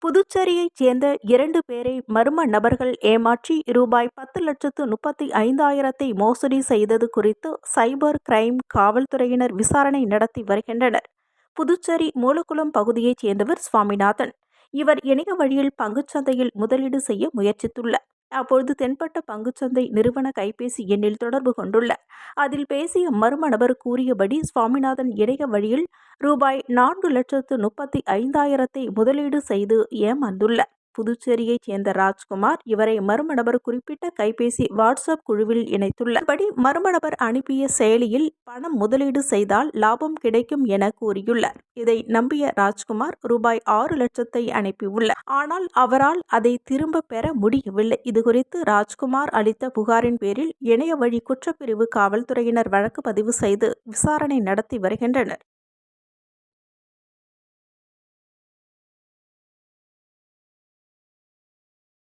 புதுச்சேரியைச் சேர்ந்த 2 பேரை மர்ம நபர்கள் ஏமாற்றி ரூபாய் 10,35,000 மோசடி செய்தது குறித்து சைபர் கிரைம் காவல்துறையினர் விசாரணை நடத்தி வருகின்றனர். புதுச்சேரி மூலக்குளம் பகுதியைச் சேர்ந்தவர் சுவாமிநாதன். இவர் இணைய வழியில் பங்குச்சந்தையில் முதலீடு செய்ய முயற்சித்துள்ளார். அப்பொழுது தென்பட்ட பங்குச்சந்தை நிறுவன கைபேசி எண்ணில் தொடர்பு கொண்டுள்ளார். அதில் பேசிய மர்ம நபர் கூறியபடி சுவாமிநாதன் இணைய வழியில் ரூபாய் 4,35,000 முதலீடு செய்து ஏமாந்துள்ளார். புதுச்சேரியைச் சேர்ந்த ராஜ்குமார் இவரை மர்ம நபர் குறிப்பிட்ட கைபேசி வாட்ஸ்அப் குழுவில் இணைத்துள்ளார். படி மர்ம நபர் அனுப்பிய செயலியில் பணம் முதலீடு செய்தால் லாபம் கிடைக்கும் என கூறியுள்ளார். இதை நம்பிய ராஜ்குமார் ரூபாய் 6 லட்சத்தை அனுப்பியுள்ளார். ஆனால் அவரால் அதை திரும்ப பெற முடியவில்லை. இதுகுறித்து ராஜ்குமார் அளித்த புகாரின் பேரில் இணைய வழி குற்றப்பிரிவு காவல்துறையினர் வழக்கு பதிவு செய்து விசாரணை நடத்தி வருகின்றனர்.